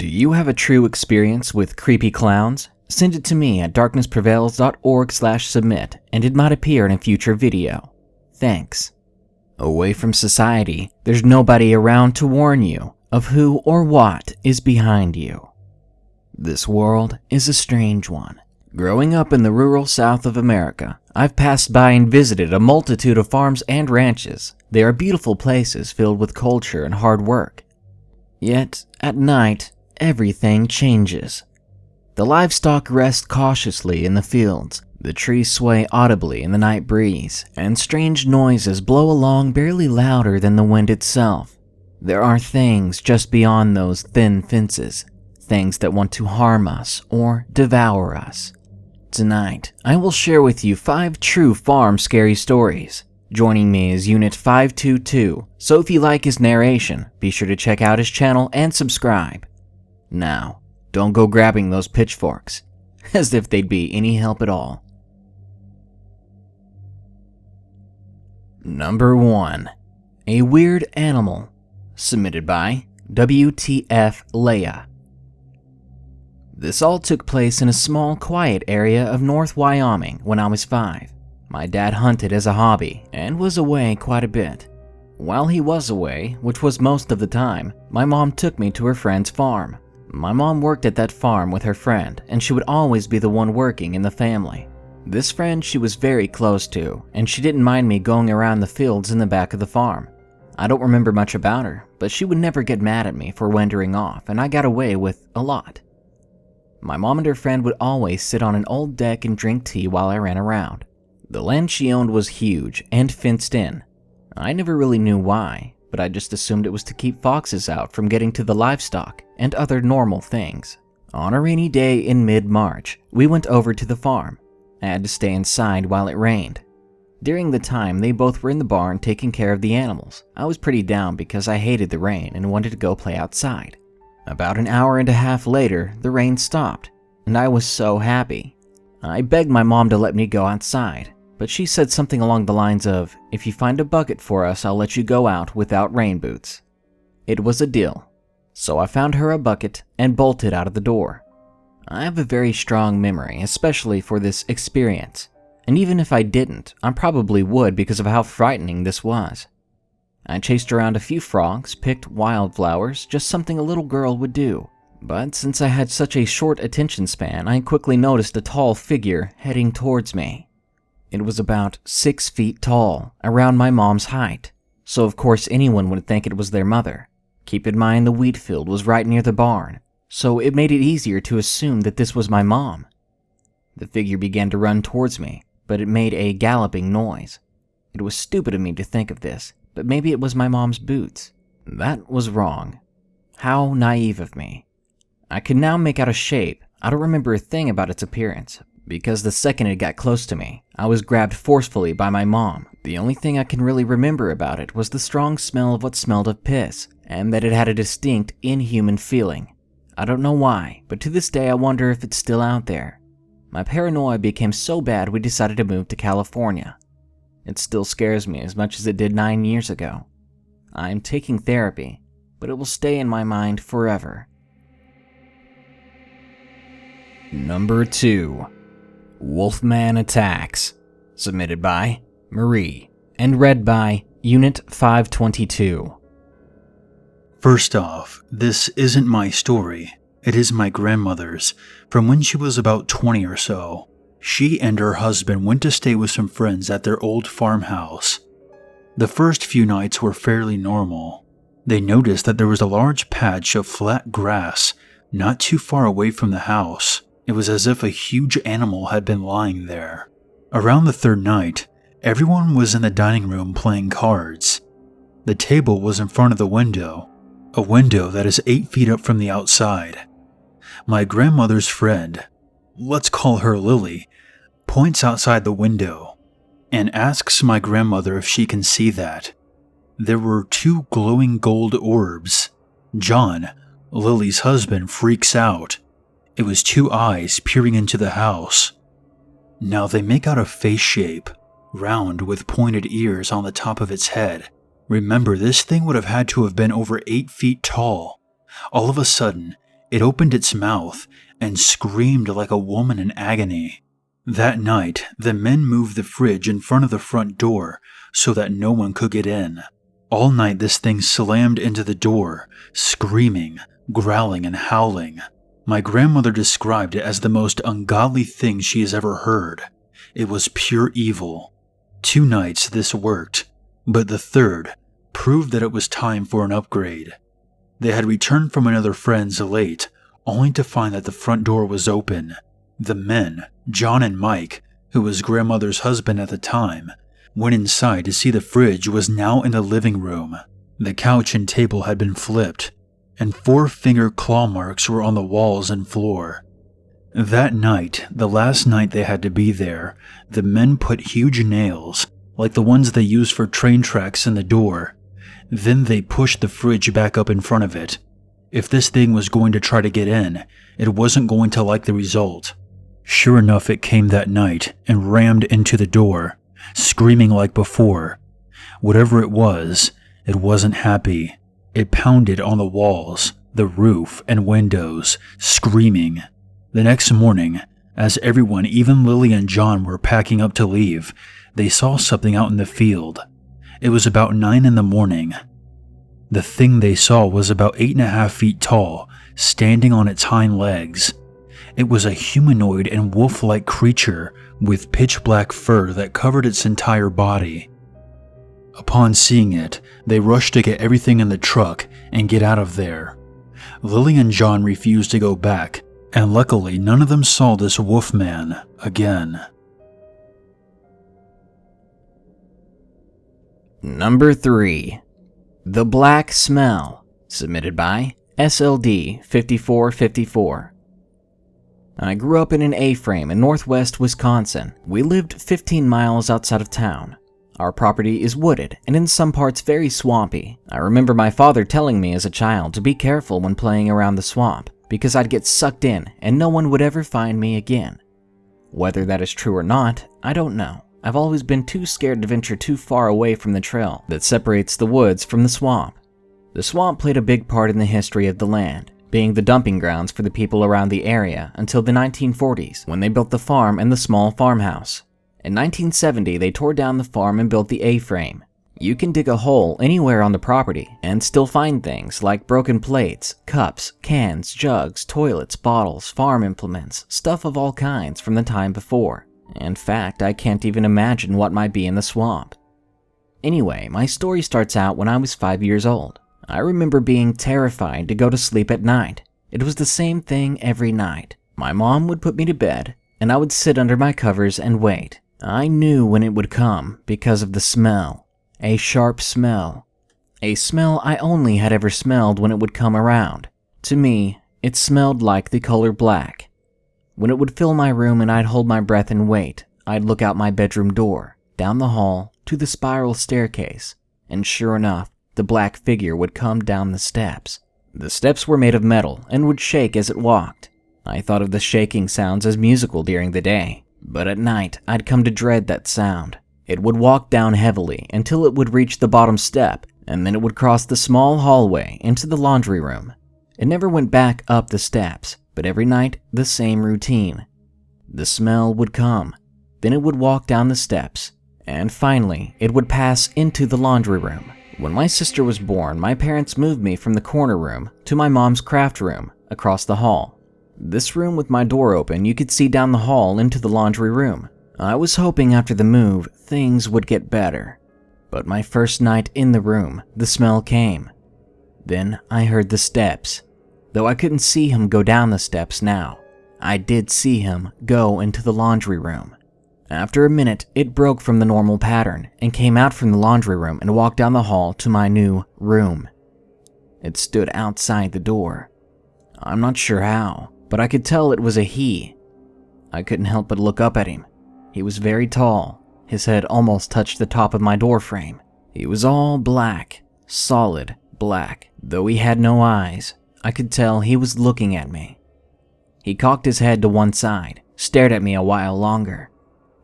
Do you have a true experience with creepy clowns? Send it to me at darknessprevails.org/submit, and it might appear in a future video. Thanks. Away from society, there's nobody around to warn you of who or what is behind you. This world is a strange one. Growing up in the rural south of America, I've passed by and visited a multitude of farms and ranches. They are beautiful places filled with culture and hard work. Yet, at night, everything changes. The livestock rest cautiously in the fields, the trees sway audibly in the night breeze, and strange noises blow along barely louder than the wind itself. There are things just beyond those thin fences, things that want to harm us or devour us. Tonight, I will share with you 5 true farm scary stories. Joining me is Unit 522, so if you like his narration, be sure to check out his channel and subscribe. Now, don't go grabbing those pitchforks, as if they'd be any help at all. Number 1. A Weird Animal, submitted by WTF Leia. This all took place in a small, quiet area of North Wyoming when I was 5. My dad hunted as a hobby and was away quite a bit. While he was away, which was most of the time, my mom took me to her friend's farm. My mom worked at that farm with her friend, and she would always be the one working in the family. This friend she was very close to, and she didn't mind me going around the fields in the back of the farm. I don't remember much about her, but she would never get mad at me for wandering off, and I got away with a lot. My mom and her friend would always sit on an old deck and drink tea while I ran around. The land she owned was huge and fenced in. I never really knew why, but I just assumed it was to keep foxes out from getting to the livestock and other normal things. On a rainy day in mid-March, we went over to the farm. I had to stay inside while it rained. During the time, they both were in the barn taking care of the animals. I was pretty down because I hated the rain and wanted to go play outside. About an hour and a half later, the rain stopped, and I was so happy. I begged my mom to let me go outside, but she said something along the lines of, "If you find a bucket for us, I'll let you go out without rain boots." It was a deal, so I found her a bucket and bolted out of the door. I have a very strong memory, especially for this experience, and even if I didn't, I probably would because of how frightening this was. I chased around a few frogs, picked wildflowers, just something a little girl would do. But since I had such a short attention span, I quickly noticed a tall figure heading towards me. It was about 6 feet tall, around my mom's height, so of course anyone would think it was their mother. Keep in mind the wheat field was right near the barn, so it made it easier to assume that this was my mom. The figure began to run towards me, but it made a galloping noise. It was stupid of me to think of this, but maybe it was my mom's boots. That was wrong. How naive of me. I could now make out a shape. I don't remember a thing about its appearance, because the second it got close to me, I was grabbed forcefully by my mom. The only thing I can really remember about it was the strong smell of what smelled of piss, and that it had a distinct, inhuman feeling. I don't know why, but to this day I wonder if it's still out there. My paranoia became so bad we decided to move to California. It still scares me as much as it did 9 years ago. I am taking therapy, but it will stay in my mind forever. Number 2. Wolfman Attacks, submitted by Marie, and read by Unit 522. First off, this isn't my story. It is my grandmother's, from when she was about 20 or so. She and her husband went to stay with some friends at their old farmhouse. The first few nights were fairly normal. They noticed that there was a large patch of flat grass not too far away from the house. It was as if a huge animal had been lying there. Around the third night, everyone was in the dining room playing cards. The table was in front of the window, a window that is 8 feet up from the outside. My grandmother's friend, let's call her Lily, points outside the window and asks my grandmother if she can see that. There were 2 glowing gold orbs. John, Lily's husband, freaks out. It was 2 eyes peering into the house. Now they make out a face shape, round with pointed ears on the top of its head. Remember, this thing would have had to have been over 8 feet tall. All of a sudden, It opened its mouth and screamed like a woman in agony. That night, the men moved the fridge in front of the front door so that no one could get in. All night this thing slammed into the door, screaming, growling, and howling. My grandmother described it as the most ungodly thing she has ever heard. It was pure evil. 2 nights this worked, but the third proved that it was time for an upgrade. They had returned from another friend's late, only to find that the front door was open. The men, John and Mike, who was grandmother's husband at the time, went inside to see the fridge was now in the living room. The couch and table had been flipped, and 4-finger claw marks were on the walls and floor. That night, the last night they had to be there, the men put huge nails, like the ones they use for train tracks, in the door. Then they pushed the fridge back up in front of it. If this thing was going to try to get in, it wasn't going to like the result. Sure enough, it came that night and rammed into the door, screaming like before. Whatever it wasn't happy. It pounded on the walls, the roof, and windows, screaming. The next morning, as everyone, even Lily and John, were packing up to leave, they saw something out in the field. It was about 9 in the morning. The thing they saw was about 8.5 feet tall, standing on its hind legs. It was a humanoid and wolf-like creature with pitch-black fur that covered its entire body. Upon seeing it, they rushed to get everything in the truck and get out of there. Lily and John refused to go back, and luckily none of them saw this Wolfman again. Number 3. The Black Smell, submitted by SLD 5454. I grew up in an A-frame in northwest Wisconsin. We lived 15 miles outside of town. Our property is wooded and in some parts very swampy. I remember my father telling me as a child to be careful when playing around the swamp because I'd get sucked in and no one would ever find me again. Whether that is true or not, I don't know. I've always been too scared to venture too far away from the trail that separates the woods from the swamp. The swamp played a big part in the history of the land, being the dumping grounds for the people around the area until the 1940s when they built the farm and the small farmhouse. In 1970, they tore down the farm and built the A-frame. You can dig a hole anywhere on the property and still find things like broken plates, cups, cans, jugs, toilets, bottles, farm implements, stuff of all kinds from the time before. In fact, I can't even imagine what might be in the swamp. Anyway, my story starts out when I was 5 years old. I remember being terrified to go to sleep at night. It was the same thing every night. My mom would put me to bed, and I would sit under my covers and wait. I knew when it would come because of the smell. A sharp smell. A smell I only had ever smelled when it would come around. To me, it smelled like the color black. When it would fill my room and I'd hold my breath and wait, I'd look out my bedroom door, down the hall, to the spiral staircase, and sure enough, the black figure would come down the steps. The steps were made of metal and would shake as it walked. I thought of the shaking sounds as musical during the day, but at night I'd come to dread that sound. It would walk down heavily until it would reach the bottom step, and then it would cross the small hallway into the laundry room. It never went back up the steps, but every night the same routine. The smell would come, then it would walk down the steps, and finally it would pass into the laundry room. When my sister was born, my parents moved me from the corner room to my mom's craft room across the hall. This room with my door open, you could see down the hall into the laundry room. I was hoping after the move, things would get better. But my first night in the room, the smell came. Then I heard the steps. Though I couldn't see him go down the steps now, I did see him go into the laundry room. After a minute, it broke from the normal pattern and came out from the laundry room and walked down the hall to my new room. It stood outside the door. I'm not sure how, but I could tell it was a he. I couldn't help but look up at him. He was very tall. His head almost touched the top of my door frame. He was all black, solid black. Though he had no eyes, I could tell he was looking at me. He cocked his head to one side, stared at me a while longer,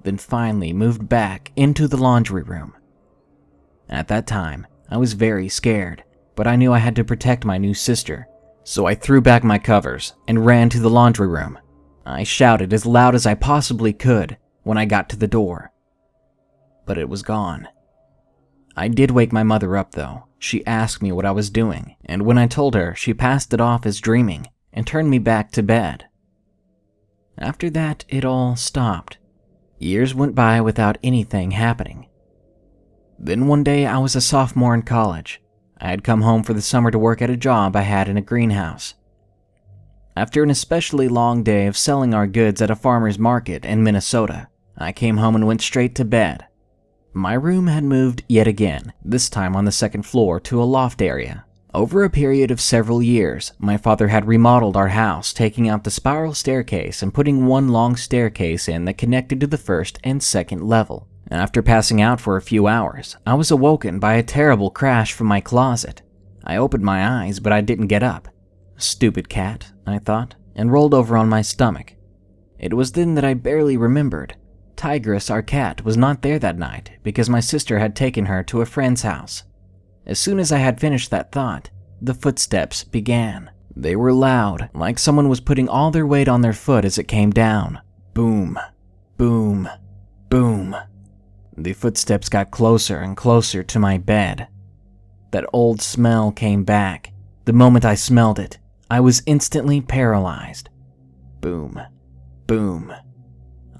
then finally moved back into the laundry room. At that time, I was very scared, but I knew I had to protect my new sister, So I threw back my covers and ran to the laundry room. I shouted as loud as I possibly could when I got to the door. But it was gone. I did wake my mother up though. She asked me what I was doing, and when I told her, she passed it off as dreaming and turned me back to bed. After that, it all stopped. Years went by without anything happening. Then one day I was a sophomore in college. I had come home for the summer to work at a job I had in a greenhouse. After an especially long day of selling our goods at a farmer's market in Minnesota, I came home and went straight to bed. My room had moved yet again, this time on the second floor to a loft area. Over a period of several years, my father had remodeled our house, taking out the spiral staircase and putting one long staircase in that connected to the first and second level. After passing out for a few hours, I was awoken by a terrible crash from my closet. I opened my eyes, but I didn't get up. Stupid cat, I thought, and rolled over on my stomach. It was then that I barely remembered. Tigress, our cat, was not there that night because my sister had taken her to a friend's house. As soon as I had finished that thought, the footsteps began. They were loud, like someone was putting all their weight on their foot as it came down. Boom, boom, boom. The footsteps got closer and closer to my bed. That old smell came back. The moment I smelled it, I was instantly paralyzed. Boom, boom.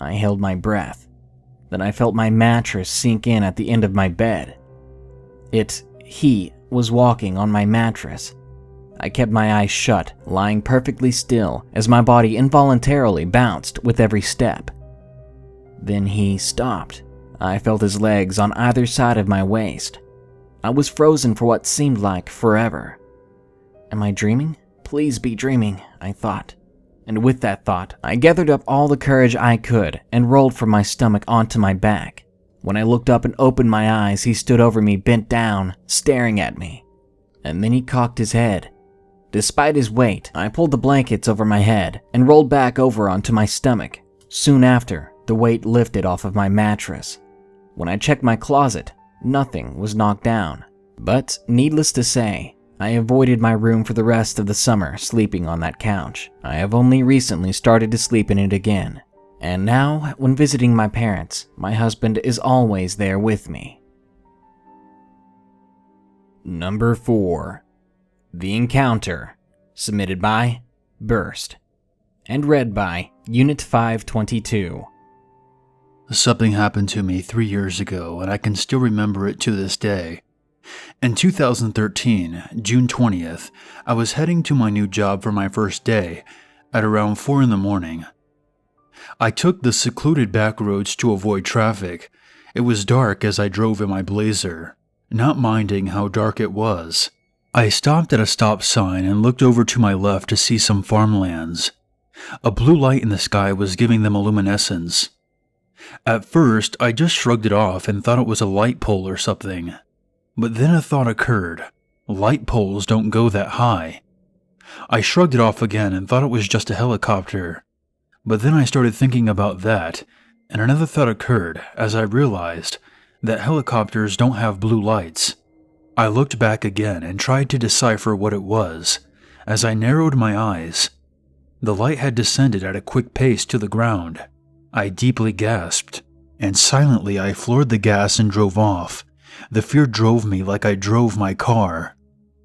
I held my breath. Then I felt my mattress sink in at the end of my bed. He was walking on my mattress. I kept my eyes shut, lying perfectly still as my body involuntarily bounced with every step. Then he stopped. I felt his legs on either side of my waist. I was frozen for what seemed like forever. Am I dreaming? Please be dreaming, I thought. And with that thought, I gathered up all the courage I could and rolled from my stomach onto my back. When I looked up and opened my eyes, he stood over me, bent down, staring at me. And then he cocked his head. Despite his weight, I pulled the blankets over my head and rolled back over onto my stomach. Soon after, the weight lifted off of my mattress. When I checked my closet, nothing was knocked down. But, needless to say, I avoided my room for the rest of the summer sleeping on that couch. I have only recently started to sleep in it again. And now, when visiting my parents, my husband is always there with me. Number 4. The Encounter, submitted by Burst, and read by Unit 522. Something happened to me 3 years ago, and I can still remember it to this day. In 2013, June 20th, I was heading to my new job for my first day at around 4 in the morning. I took the secluded back roads to avoid traffic. It was dark as I drove in my Blazer, not minding how dark it was. I stopped at a stop sign and looked over to my left to see some farmlands. A blue light in the sky was giving them a luminescence. At first, I just shrugged it off and thought it was a light pole or something. But then a thought occurred. Light poles don't go that high. I shrugged it off again and thought it was just a helicopter. But then I started thinking about that, and another thought occurred as I realized that helicopters don't have blue lights. I looked back again and tried to decipher what it was. As I narrowed my eyes, the light had descended at a quick pace to the ground. I deeply gasped, and silently I floored the gas and drove off. The fear drove me like I drove my car,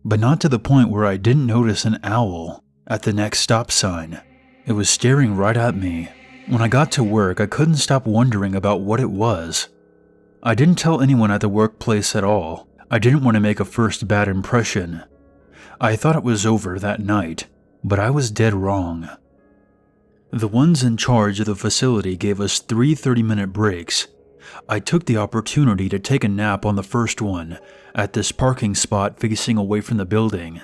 but not to the point where I didn't notice an owl at the next stop sign. It was staring right at me. When I got to work, I couldn't stop wondering about what it was. I didn't tell anyone at the workplace at all. I didn't want to make a first bad impression. I thought it was over that night, but I was dead wrong. The ones in charge of the facility gave us 3 30-minute breaks. I took the opportunity to take a nap on the first one at this parking spot facing away from the building.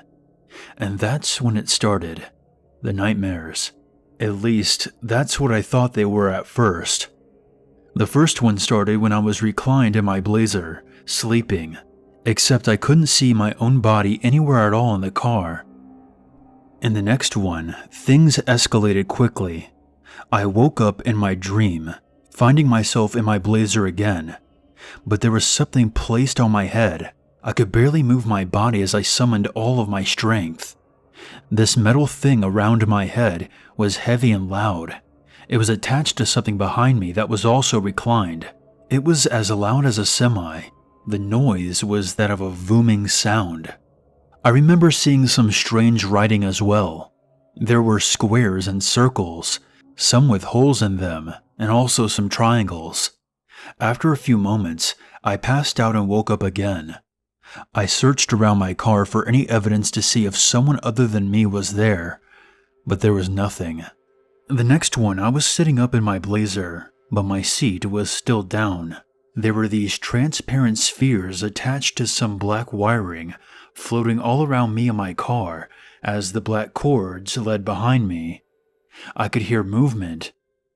And that's when it started. The nightmares. At least, that's what I thought they were at first. The first one started when I was reclined in my Blazer, sleeping, except I couldn't see my own body anywhere at all in the car. In the next one, things escalated quickly. I woke up in my dream, finding myself in my Blazer again, but there was something placed on my head. I could barely move my body as I summoned all of my strength. This metal thing around my head was heavy and loud. It was attached to something behind me that was also reclined. It was as loud as a semi. The noise was that of a booming sound. I remember seeing some strange writing as well. There were squares and circles, some with holes in them, and also some triangles. After a few moments, I passed out and woke up again. I searched around my car for any evidence to see if someone other than me was there, but there was nothing. The next one, I was sitting up in my Blazer, but my seat was still down. There were these transparent spheres attached to some black wiring floating all around me and my car as the black cords led behind me. I could hear movement.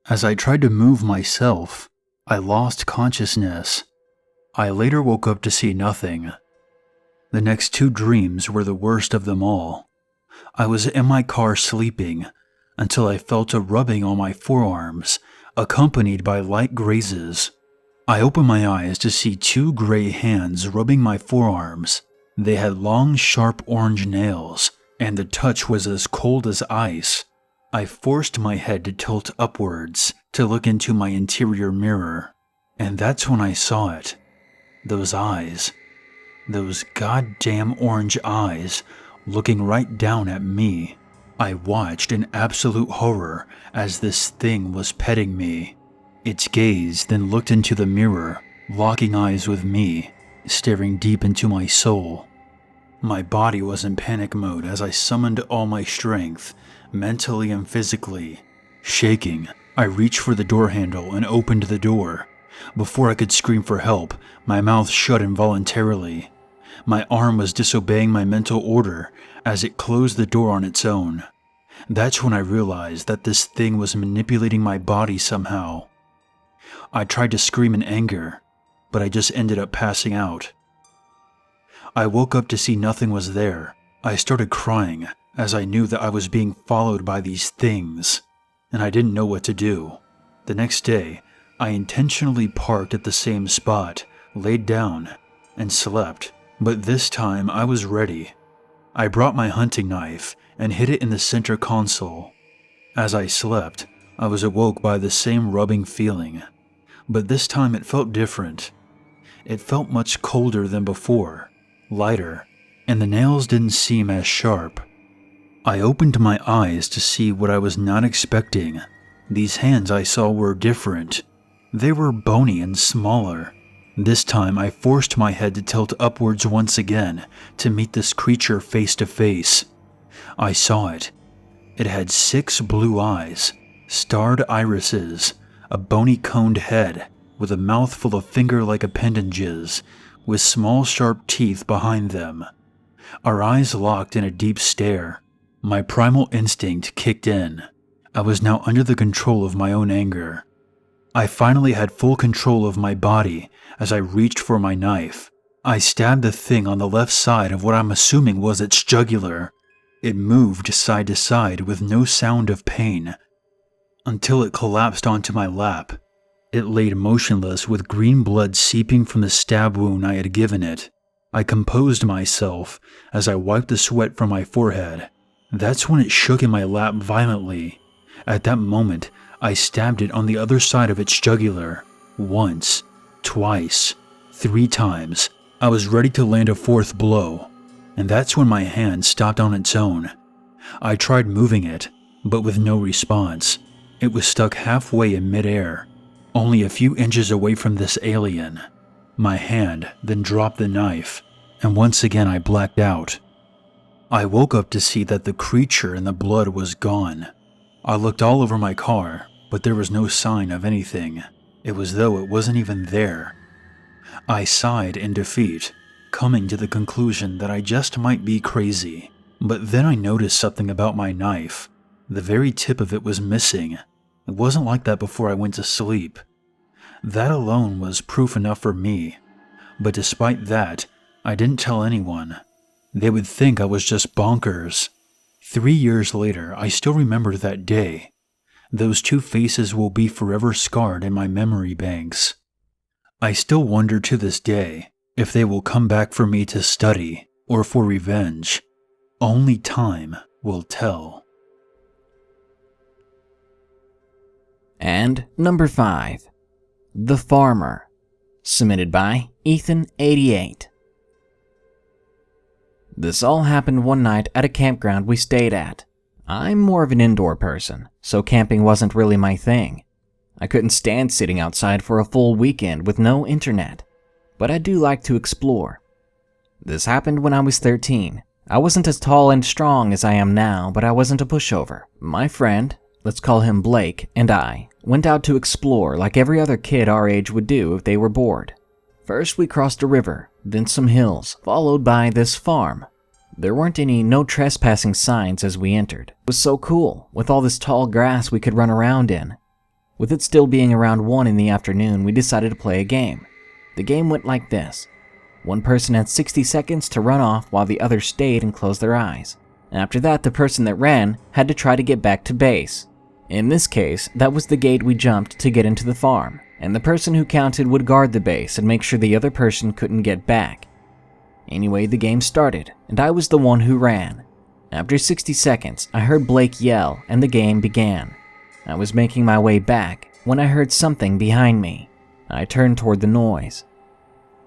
As I tried to move myself, I lost consciousness. I later woke up to see nothing. The next 2 dreams were the worst of them all. I was in my car sleeping until I felt a rubbing on my forearms, accompanied by light grazes. I opened my eyes to see 2 gray hands rubbing my forearms. They had long, sharp orange nails, and the touch was as cold as ice. I forced my head to tilt upwards to look into my interior mirror, and that's when I saw it. Those eyes. Those goddamn orange eyes looking right down at me. I watched in absolute horror as this thing was petting me. Its gaze then looked into the mirror, locking eyes with me, staring deep into my soul. My body was in panic mode as I summoned all my strength, mentally and physically. Shaking, I reached for the door handle and opened the door. Before I could scream for help, my mouth shut involuntarily. My arm was disobeying my mental order as it closed the door on its own. That's when I realized that this thing was manipulating my body somehow. I tried to scream in anger, but I just ended up passing out. I woke up to see nothing was there. I started crying as I knew that I was being followed by these things, and I didn't know what to do. The next day, I intentionally parked at the same spot, laid down, and slept. But this time I was ready. I brought my hunting knife and hid it in the center console. As I slept, I was awoke by the same rubbing feeling, but this time it felt different. It felt much colder than before, lighter, and the nails didn't seem as sharp. I opened my eyes to see what I was not expecting. These hands I saw were different. They were bony and smaller. This time I forced my head to tilt upwards once again to meet this creature face to face. I saw it. It had 6 blue eyes, starred irises, a bony coned head with a mouth full of finger-like appendages with small sharp teeth behind them. Our eyes locked in a deep stare. My primal instinct kicked in. I was now under the control of my own anger. I finally had full control of my body as I reached for my knife. I stabbed the thing on the left side of what I'm assuming was its jugular. It moved side to side with no sound of pain, until it collapsed onto my lap. It laid motionless with green blood seeping from the stab wound I had given it. I composed myself as I wiped the sweat from my forehead. That's when it shook in my lap violently. At that moment, I stabbed it on the other side of its jugular. Once, twice, 3 times. I was ready to land a 4th blow, and that's when my hand stopped on its own. I tried moving it, but with no response. It was stuck halfway in midair, only a few inches away from this alien. My hand then dropped the knife, and once again I blacked out. I woke up to see that the creature and the blood was gone. I looked all over my car, but there was no sign of anything. It was as though it wasn't even there. I sighed in defeat, coming to the conclusion that I just might be crazy. But then I noticed something about my knife. The very tip of it was missing. It wasn't like that before I went to sleep. That alone was proof enough for me. But despite that, I didn't tell anyone. They would think I was just bonkers. 3 years later, I still remember that day. Those 2 faces will be forever scarred in my memory banks. I still wonder to this day if they will come back for me to study or for revenge. Only time will tell. And number 5, The Farmer, submitted by Ethan88. This all happened one night at a campground we stayed at. I'm more of an indoor person, so camping wasn't really my thing. I couldn't stand sitting outside for a full weekend with no internet, but I do like to explore. This happened when I was 13. I wasn't as tall and strong as I am now, but I wasn't a pushover. My friend, let's call him Blake, and I went out to explore like every other kid our age would do if they were bored. First we crossed a river, then some hills, followed by this farm. There weren't any no trespassing signs as we entered. It was so cool, with all this tall grass we could run around in. With it still being around 1 in the afternoon, we decided to play a game. The game went like this. One person had 60 seconds to run off while the other stayed and closed their eyes. After that, the person that ran had to try to get back to base. In this case, that was the gate we jumped to get into the farm, and the person who counted would guard the base and make sure the other person couldn't get back. Anyway, the game started, and I was the one who ran. After 60 seconds, I heard Blake yell, and the game began. I was making my way back when I heard something behind me. I turned toward the noise.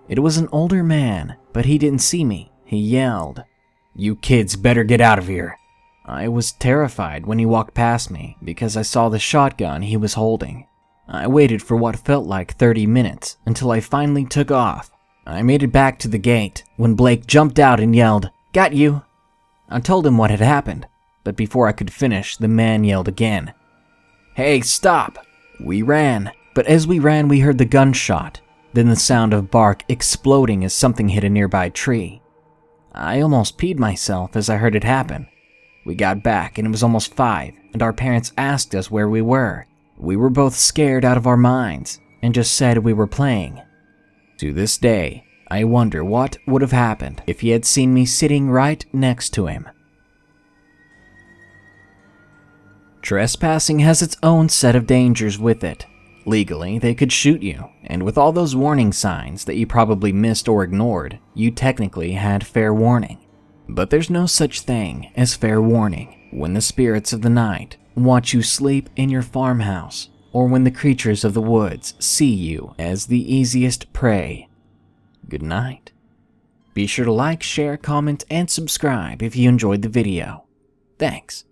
It was an older man, but he didn't see me. He yelled, "You kids better get out of here." I was terrified when he walked past me because I saw the shotgun he was holding. I waited for what felt like 30 minutes until I finally took off. I made it back to the gate when Blake jumped out and yelled, "Got you!" I told him what had happened, but before I could finish, the man yelled again, "Hey, stop!" We ran, but as we ran we heard the gunshot, then the sound of bark exploding as something hit a nearby tree. I almost peed myself as I heard it happen. We got back and it was almost 5, and our parents asked us where we were. We were both scared out of our minds and just said we were playing. To this day, I wonder what would have happened if he had seen me sitting right next to him. Trespassing has its own set of dangers with it. Legally, they could shoot you, and with all those warning signs that you probably missed or ignored, you technically had fair warning. But there's no such thing as fair warning when the spirits of the night watch you sleep in your farmhouse, or when the creatures of the woods see you as the easiest prey. Good night. Be sure to like, share, comment, and subscribe if you enjoyed the video. Thanks.